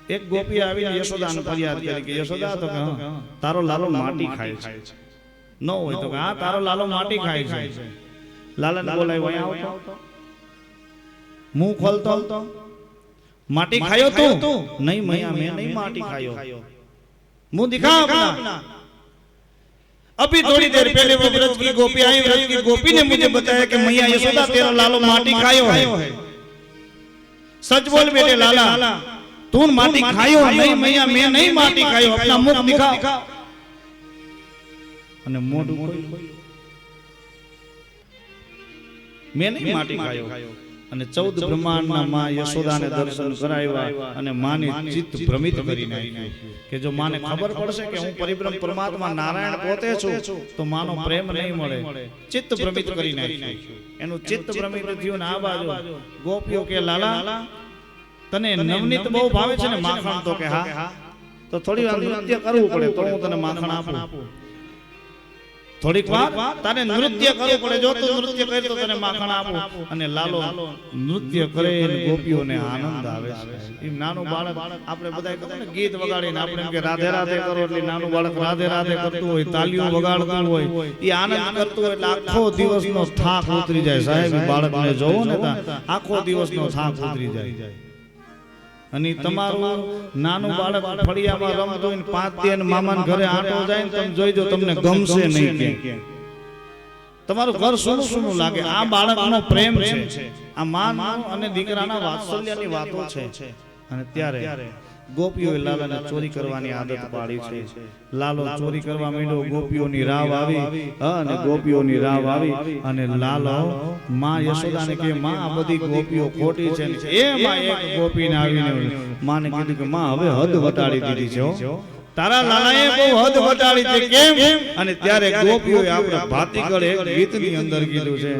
એક ગોપી આવીને યશોદાને ફરિયાદ કરી કે યશોદા તો કે તારો લાલો માટી ખાય છે ન હોય તો કે હા તારો લાલો માટી ખાય છે લાલાને બોલાવ્યો અહીંયા આવતો મુંહ ખોલતો माटी खायो तू नहीं मैया मैं नहीं माटी खायो मुंह दिखा अपना अभी थोड़ी देर पहले वो व्रज की गोपी आई व्रज की गोपी ने मुझे बताया कि मैया यशोदा तेरा लालो माटी खायो है सच बोल बेटे लाला तू माटी खायो नहीं मैया मैं नहीं माटी खायो अपना मुख दिखा અને મોઢું मैं नहीं माटी खायो અને 14 બ્રહ્માંડના માં યશોદાને દર્શન કરાવ્યા અને માની ચિત્ત ભ્રમિત કરી નાખ્યું કે જો માને ખબર પડશે કે હું પરિબ્રહ્મ પરમાત્મા નારાયણ પોતે છું તો માનો પ્રેમ નહીં મળે ચિત્ત ભ્રમિત કરી નાખ્યું એનું ચિત્ત ભ્રમિત થયું ને આ બાજુ ગોપીઓ કે લાલા તને નવનીત બહુ ભાવે છે ને માખણ તો કે હા તો થોડી વાર નૃત્ય કરવું પડે તો હું તને માખણ આપું થોડીક વાર તારે નૃત્ય કરવું પડે જો તું નૃત્ય કરે તો તને માખણ આપું અને લાલો નૃત્ય કરે અને ગોપીઓને આનંદ આવે છે એ નાનું બાળક આપણે બધાય કહે ને ગીત વગાડીને આપણે એમ કે રાધે રાધે કરો એટલે નાનું બાળક રાધે રાધે કરતું હોય તાલીઓ વગાડતું હોય એ આનંદ કરતું હોય એટલે આખો દિવસનો થાક ઉતરી જાય સાહેબ બાળકને જોવો ને આખો દિવસનો થાક ઉતરી જાય અને તમારું નાનું બાળક ફળિયામાં રમતું હોય 5 દિન મામાના ઘરે આટો જાય ને તમે જોઈજો તમને ગમશે નહીં કે તમારું ઘર સુનું લાગે આ બાળકનો પ્રેમ છે આ માં અને દીકરાના વાત્સલ્યની વાતો છે અને ત્યારે ગોપીઓએ લાલાને ચોરી કરવાની આદત પાડી છે લાલો ચોરી કરવા માંડ્યો ગોપીઓની રાવ આવી અને ગોપીઓની રાવ આવી અને લાલો માં યશોદાને કે માં આ બધી ગોપીઓ ખોટી છે એમાં એક ગોપીને આવીને માને કીધું કે માં હવે હદ વટાડી દીધી છે તારા લાલાએ બહુ હદ વટાડી છે કેમ અને ત્યારે ગોપીઓએ આપણા ભાતીગળ એક ગીતની અંદર કીધું છે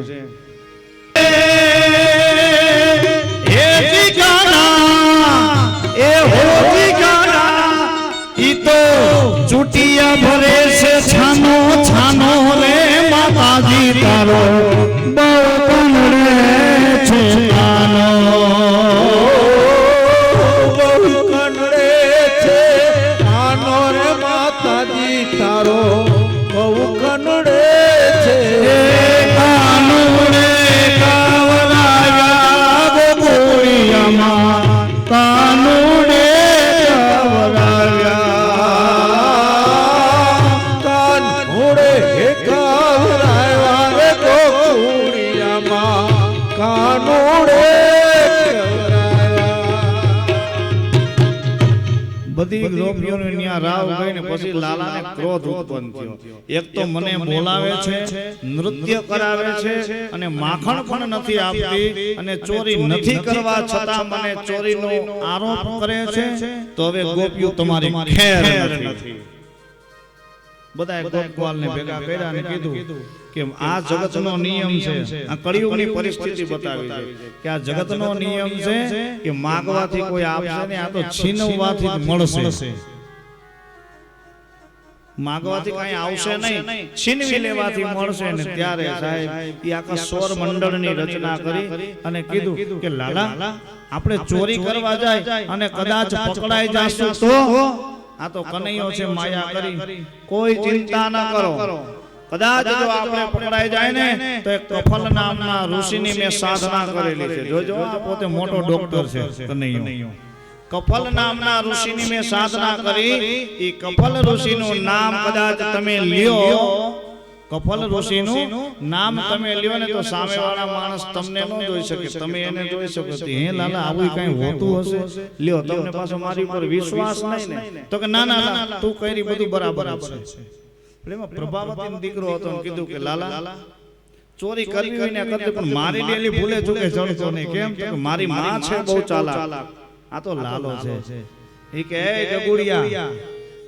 એ ઠીકાના ए होती गाना ई तो चुटिया भरे से छानो छानो रे माताजी तारो बहु कनड़े छे छानो बहु कनड़े छे छानो रे माताजी तारो बहु कनड़े छे कानूने कावराया गोगोड़ियामा कानूने कानूने कावराया रे गोगोड़ियामा कानूने બધી ગોપીઓને ન્યા રાવ ગઈને પછી લાલાને ક્રોધ ઉત્પન્ન થયો એક તો મને બોલાવે છે નૃત્ય કરાવે છે અને માખણ પણ નથી આપતી અને ચોરી નથી કરવા છતાં મને ચોરીનો આરોપ કરે છે તો હવે ગોપીઓ તમારી ખેર નથી બધાએ ગોપવાલને ભેગા કર્યા અને કીધું કે આ જગતનો નિયમ છે આ કળિયુગની પરિસ્થિતિ બતાવી છે કે આ જગતનો નિયમ છે કે માંગવાથી કોઈ આપશે ને આ તો છીનવવાથી જ મળશે માંગવાથી કઈ આવશે નહીં છીનવી લેવાથી મળશે ને ત્યારે સાહેબ એ આખા સૌર મંડળની રચના કરી અને કીધું કે લાલા આપણે ચોરી કરવા જાય અને કદાચ પકડાઈ જાશું તો આ તો કનૈયો છે માયા કરી કોઈ ચિંતા ના કરો કદાચ જો આપણે પકડાઈ જાય ને તો એક કફલ નામના ઋષિની મેં સાધના કરેલી છે જોજો આ પોતે મોટો ડોક્ટર છે કનૈયો કફલ નામના ઋષિની મેં સાધના કરી એ કફલ ઋષિનું નામ કદાચ તમે લ્યો કફલ ઋષિનું નામ તમે લ્યો ને તો સામેવાળા માણસ તમને ન જોઈ શકે તમે એને જોઈ શકો હે લાલા આવું કઈ હોતું હશે લ્યો તમને પાછો મારી ઉપર વિશ્વાસ નહીં ને તો કે ના ના તું કરી બધું બરાબર છે એમાં પ્રભાવતીનો દીકરો હતો ને કીધું કે લાલા ચોરી કરવી હોય ને કરતે પણ મારી ડેલી ભૂલે ચૂકે ચડતો નહીં કેમ તો કે મારી માં છે બહુ ચાલાક આ તો લાલો છે એ કે એ જગુડિયા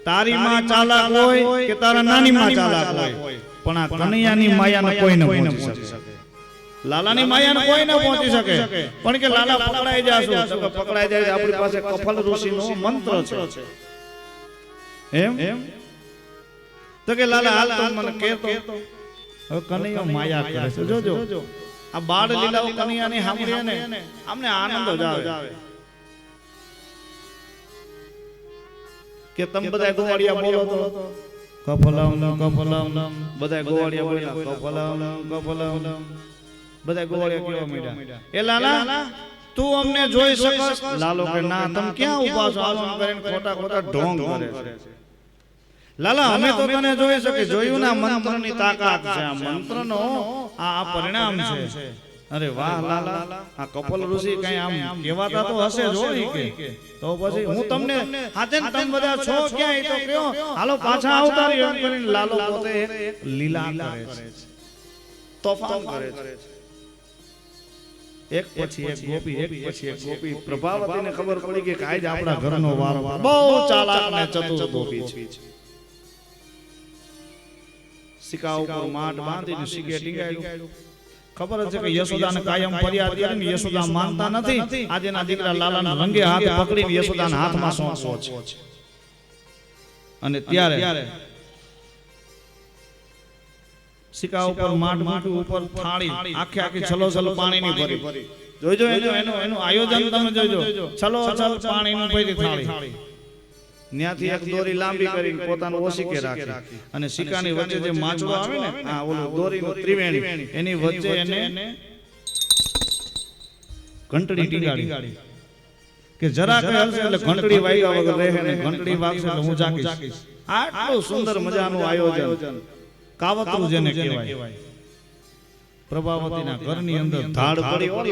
તારી માં ચાલાક હોય કે તારા નાની માં ચાલાક હોય પણ આ કનૈયાની માયાને કોઈ ન પહોંચી શકે લાલાની માયાને કોઈ ન પહોંચી શકે પણ કે લાલા પકડાઈ જાશું તો પકડાઈ જાય આપણી પાસે કફલ ઋષિનો મંત્ર છે એમ તો કે લાલા હાલ તો મને કહેતો હવે કનૈયો માયા કરે છે જોજો આ બાળ લીલાઓ કનૈયાની સાંભળીએ ને અમને આનંદ જ આવે કે તમે બધા ગોવાળિયા બોલો તો કફલમ કફલમ બધા ગોવાળિયા બોલ્યા કફલમ કફલમ બધા ગોવાળિયા કેવા મીડા એ લાલા તું અમને જોઈ શકસ લાલો કે ના તમે ક્યાં ઊભા છો આમ કરીને ખોટા ખોટા ઢોંગ કરે છે લાલા અમે તો તને જોઈ શકે જોયું ના મંત્રની તાકાત છે આ મંત્રનો આ પરિણામ છે અરે વાહ લાલા આ કપલ ઋષિ કઈ આમ કહેવાતા તો હશે જો કે તો પછી હું તમને હાથે તમે બધા છો ક્યાં એ તો કયો હાલો પાછા આવતા રહ્યો એમ કરીને લાલો પોતે લીલા કરે છે તોફાન કરે છે એક પછી એક ગોપી પ્રભાવતીને ખબર પડી કે આજ આપણા ઘરનો વારો બહુ ચાલાક ને ચતુર ગોપી છે સિકા ઉપર માટ બાંધીને સિકે ટીંગાડ્યું ખબર છે કે યશોદાને કાયમ ફરિયાદ કરીને યશોદા માનતા નથી આજેના દીકરા લાલાને રંગે હાથ પકડીને યશોદાના હાથમાં સોંપવો છે અને ત્યારે સિકા ઉપર માટ મૂકી ઉપર થાળી આખી છલોછલ પાણીની ભરી જોઈજો એનું આયોજન તમે જોઈજો છલોછલ પાણીનું ભરી થાળી ન્યાથી એક દોરી લાંબી કરીને પોતાનું ઓશીકે રાખી અને સિક્કાની વચ્ચે જે માછડો આવે ને આ ઓલો દોરીનો ત્રિવેણી એની વચ્ચે એને ઘંટડી ટીંગાડી કે જરા કે હલશે એટલે ઘંટડી વાગ્યા વગર રહે ને ઘંટડી વાગશે એટલે હું જાગીશ આટલું સુંદર મજાનું આયોજન કાવતરું જેને કહેવાય પ્રભાવતીના ઘરની અંદર ધાડ પડી ઓ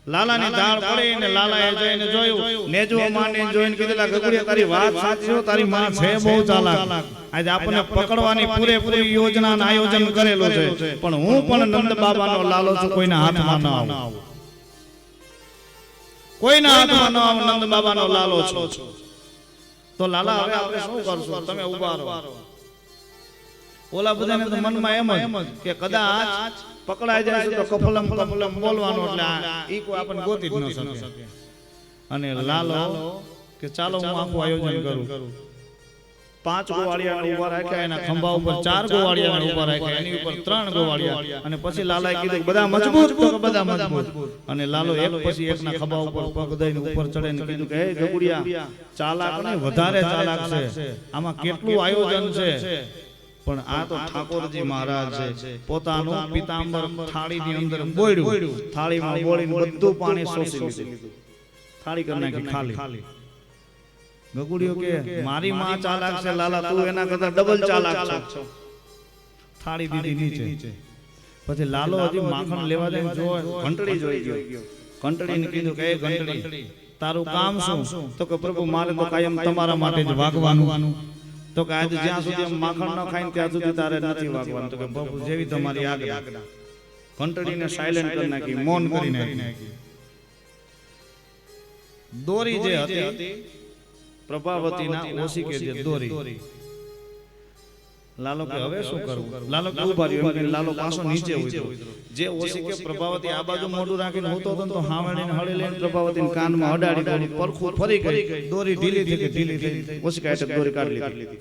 લાલાની ધાડ પડી ને લાલાએ જઈને જોયું નેજો માને જોઈને કીધેલા ગગુડિયા તારી વાત સાચી છે તારી માં છે બહુ ચાલાક આજે આપણને પકડવાની પૂરેપૂરી યોજના અને આયોજન કરેલું છે પણ હું પણ નંદ બાબાનો લાલો છું કોઈના હાથમાં ન આવું કોઈના હાથમાં ન આવું નંદ બાબાનો લાલો છું તો લાલા હવે આપણે શું કરશું તમે ઉભા રહો ઓલા બધાને તો મનમાં એમ જ કે કદાચ પકડાઈ જાય તો કફલમ કફલમ બોલવાનું એટલે ઈ કોઈ આપણને ગોતી જ ન શકે અને લાલો કે ચાલો હું આખું આયોજન કરું 5 ગોવાળિયાને ઊભા રાખ્યા એના ખંભા ઉપર 4 ગોવાળિયાને ઊભા રાખ્યા એની ઉપર 3 ગોવાળિયા અને પછી લાલાએ કીધું બધા મજબૂત તો બધા મજબૂત અને લાલો એક પછી એકના ખંભા ઉપર પગ દઈને ઉપર ચડેને કીધું કે હે ગગુડિયા ચાલાક ને વધારે ચાલાક છે આમાં કેટલું આયોજન છે પણ આ તો ઠાકોરજી મહારાજ છે પોતાનું પિતાંબર થાળીની અંદર બોળ્યું થાળીમાં બોળીને બધું પાણી શોષી લીધું થાળી કરી નાખી ખાલી ગગુડિયો કે મારી માં ચાલાક છે લાલા તું એના કરતા ડબલ ચાલાક છો થાળી દીધી નીચે પછી લાલો હજી માખણ લેવા જઈને જો ઘંટડી જોઈ ગયો ઘંટડીને કીધું કે એ ઘંટડી તારું કામ શું તો કે પ્રભુ મારે તો કાયમ તમારા માટે જ વાગવાનું તો કે આજે જ્યાં સુધી માખણ ન ખાઈને ત્યાં સુધી તારે નથી વાગવાનું તો કે બાપુ જેવી તમારી આજ્ઞા ઘંટડીને સાયલેન્ટ કરી નાખી મૌન કરી નાખી દોરી જે હતી પ્રભાવતીના ઓશીકે જે દોરી લાલો કે હવે શું કરવું લાલો કે ઉભા રહ્યો એમ લાલો પાછો નીચે ઉતર્યો જે ઓશીકે પ્રભાવતી આ બાજુ મોઢું રાખીને હોતો હતો તો હાવડીને હળી લઈને પ્રભાવતીને કાનમાં અડાડી પરખું ફરી ગઈ દોરી ઢીલી થઈ ઓશીકા એટલે દોરી કાઢી લીધી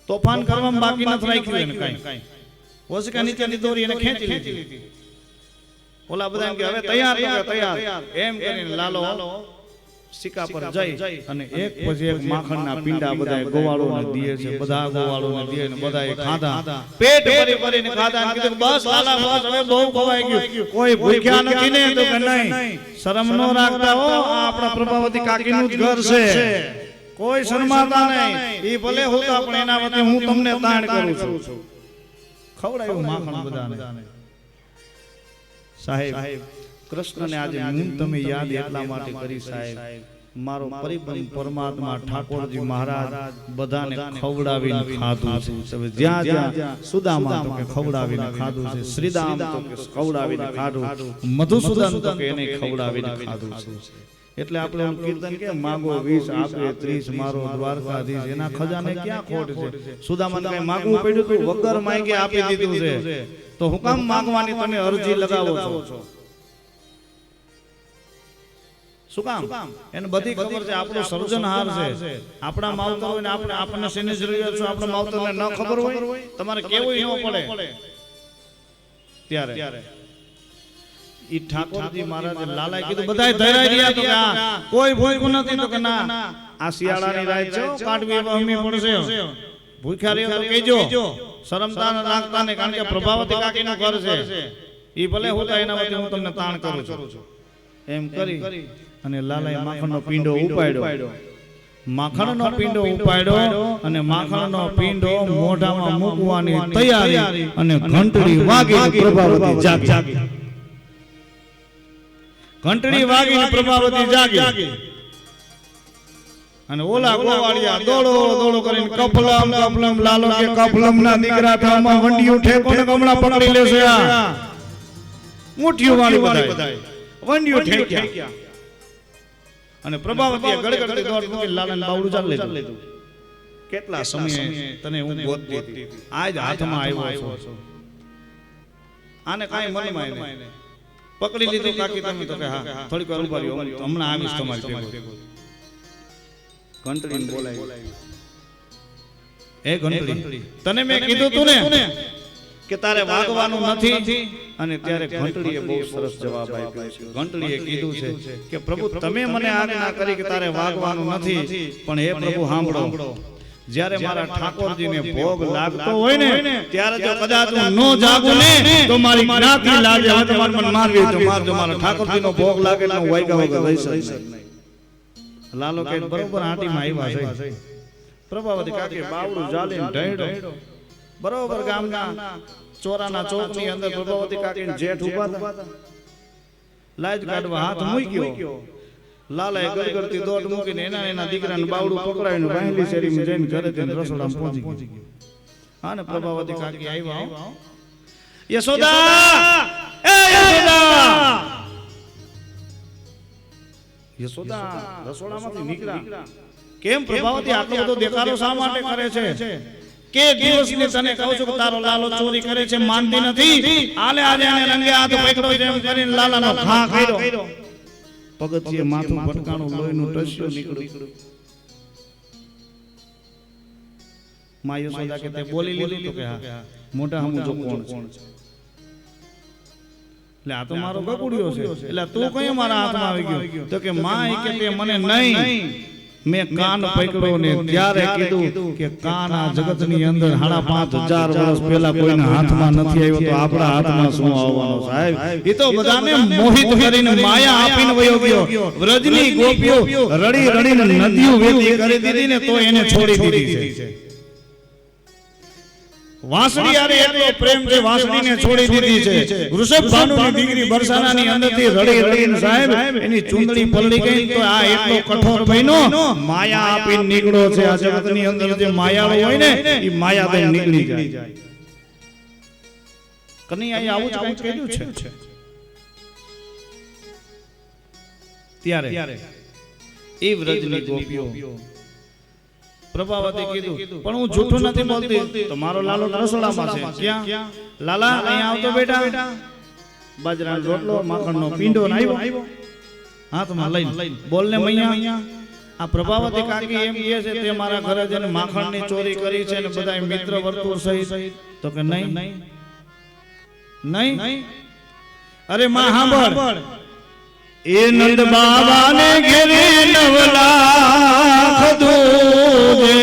તોફાન કરવામાં બાકી નથી રાખ્યું એને કાઈ ઓશીકા નીચેની દોરી એને ખેંચી લીધી ઓલા બધા કે હવે તૈયાર એમ કરીને લાલો સિક્કા પર જઈ અને એક પછી એક માખણના પીંડા બધા ગોવાળોને દીએ છે બધા ગોવાળોને દીએ ને બધાએ ખાધા પેટ ભરીને ખાધા અને કીધું બસ લાલા બસ હવે બહુ ખવાઈ ગયું કોઈ ભૂખ્યા નથી ને તો કે નહીં શરમ નો રાખતા હો આ આપણા પ્રભાવતી કાકીનું જ ઘર છે કોઈ શરમાતા નહીં ઈ ભલે હોતા પણ એના વતે હું તમને તાણ કરું છું ખવડાયું માખણ બધાને સાહેબ કૃષ્ણને આજે હું તમે યાદ એટલા માટે કરી સાહેબ મારો પરિબંધ પરમાત્મા ઠાકોરજી મહારાજ બધાને ખવડાવીને ખાધું છે જ્યાં સુદામા તો કે ખવડાવીને ખાધું છે શ્રીદામ તો કે ખવડાવીને ખાધું મધુસૂદન તો કે એને ખવડાવીને ખાધું છે એટલે આપણે કીર્તન કે માગો 20 આપે 30 મારો દ્વારકાધીશ એના ખજાને ક્યાં ખોટ છે સુદામાને કઈ માગવું પડ્યું તો વગર માંગે આપી દીધું છે તો હું કામ માંગવાની તમે અરજી લગાવો છો શું કામ એને બધી ખબર છે આપણો સર્જનહાર છે આપણા માવતર હોય ને આપણે આપણને શેને જરૂરિયાત છે આપણા માવતરને ન ખબર હોય તમારે કેવું ન પડે ત્યારે ઈ ઠાકોરજી મહારાજે લાલાએ કીધું બધાય ધરાઈ રહ્યા તો કે આ કોઈ ભૂખ્યું નથી તો કે ના આ શિયાળાની રાત છે કાઢવી અમી પડશે ભૂખ્યા રહ્યો તો કહેજો શરમતા ન રાખતા ને કારણ કે પ્રભાવતી કાકીનું ઘર છે ઈ ભલે હોતા એના વચ્ચે હું તમને તાણ કરું છું એમ કરી અને લાલાએ માખણનો પીંડો ઉપાડ્યો માખણનો પીંડો ઉપાડ્યો અને માખણનો પીંડો મોઢામાં મૂકવાની તૈયારી અને ઘંટડી વાગી પ્રભાવતી જાગી ઘંટડી વાગી પ્રભાવતી જાગી અને ઓલા ગોવાળિયા દોડો દોડો કરીને કપલમ લાલો કે કપલમ ના દીકરા થામાં વંડિયું ઠેકો ને કમળા પકડી લેશે આ મુઠ્ઠીઓ વાળી બધાય વંડિયું ઠેક્યા અને પ્રભાવતીએ ગડગડતી દોડ મૂકી લાલાને બાવડું ચાલ લીધું કેટલા સમયે તને હું ગોતતી હતી આજ હાથમાં આવ્યો છો આને કાઈ મનમાં નહીં પકડી લીધું કાકી તમે તો કે હા થોડીક વાર ઉભા રહ્યો હમણાં આવીશ તમારી ભેગો ઘંટડીને બોલાવી એ ઘંટડી તને મેં કીધું તું ને કે તારે વાગવાનું નથી અને ત્યારે ઘંટડીએ બહુ સરસ જવાબ આપ્યો છે ઘંટડીએ કીધું છે કે પ્રભુ તમે મને આજ્ઞા કરી કે તારે વાગવાનું નથી પણ હે પ્રભુ સાંભળો જ્યારે મારા ઠાકોરજીને ભોગ લાગતો હોય ને ત્યારે જો કદાચ હું ન જાગું ને તો મારી જ્ઞાતિ લાગે હવે તમારે મને મારવી તો મારજો મારા ઠાકોરજીનો ભોગ લાગે એટલે હું વાગ્યા વગર રહી શકીશ નહીં લાલો કે બરોબર આંટીમાં આવ્યા છે પ્રભાવતી કાકી બાવડું જાલીને ઢળ્યો બરોબર ગામના ચોરાના ચોકની અંદર પ્રભાવતી કાકીને જેઠ ઉભા હતા લાજ કાઢવા હાથ મૂક્યો લાલાએ ગરગરતી દોડ મૂકીને એના દીકરાને બાવડું પકડાવીને વાહેલી શેરીમાં જઈને ઘરે જઈને રસોડામાં પહોંચી ગયો હા ને પ્રભાવતી કાકી આવ્યા યશોદા એ યશોદા યશોદા રસોડામાંથી નીકળ્યા કેમ પ્રભાવતી આટલો બધો દેખાડો શા માટે કરે છે કે દિવસની તને કહું છું કે તારો લાલો ચોરી કરે છે માનતી નથી આલે આજે આને રંગે હાથ પકડો જેમ કરીને લાલાનો ઘા કર્યો પગથિયે માથું ભટકાણું લોહીનું ટસ્યું નીકળ્યું માં યશોદા કે તે બોલી લીધું તો કે હા મોટા હમુ જો કોણ છે એટલે આ તો મારો ગગુડિયો છે એટલે તું કઈ મારા હાથમાં આવી ગયો તો કે માં કે તે મને નહીં મેં કાન પકડ્યો ને ત્યારે કીધું કે કાન આ જગતની અંદર 5,500 વર્ષ પહેલા કોઈના હાથમાં નથી આવ્યો તો આપણા હાથમાં શું આવવાનો સાહેબ એ તો બધાને મોહિત કરીને માયા આપીને વયો ગયો વ્રજની ગોપીઓ રડી રડીને નદીઓ વેતી કરી દીધી ને તો એને છોડી દીધી છે વાંસળી આરે એટલો પ્રેમ છે વાંસળીને છોડી દીધી છે વૃષભ ભાનુની દીકરી બરસાનાની અંદરથી રડી રડીને સાહેબ એની ચૂંદડી પલળી ગઈ તો આ એટલો કઠોર બન્યો માયા આપીને નીકળ્યો છે આ જગતની અંદર જે માયાળો હોય ને એ માયા તો નીકળી જાય કનૈયાએ આવું જ કંઈક કહ્યું છે ત્યારે એ વ્રજની ગોપીઓ પ્રભાવતી કીધું પણ હું જૂઠું નથી બોલતી તમારો લાલો રસોડામાં છે ક્યાં લાલા અહીંયા આવતો બેટા બાજરાનો રોટલો માખણનો પીંડો આવ્યો હાથમાં લઈને બોલને મૈયા આ પ્રભાવતી કાકી એમ કહે છે તે મારા ઘરે જઈને માખણની ચોરી કરી છે ને બધા મિત્ર વર્તુળ સહિત તો કે નહીં અરે માં સાંભળ એ નંદ બાબાને ઘેરે 9 લાખ દૂધે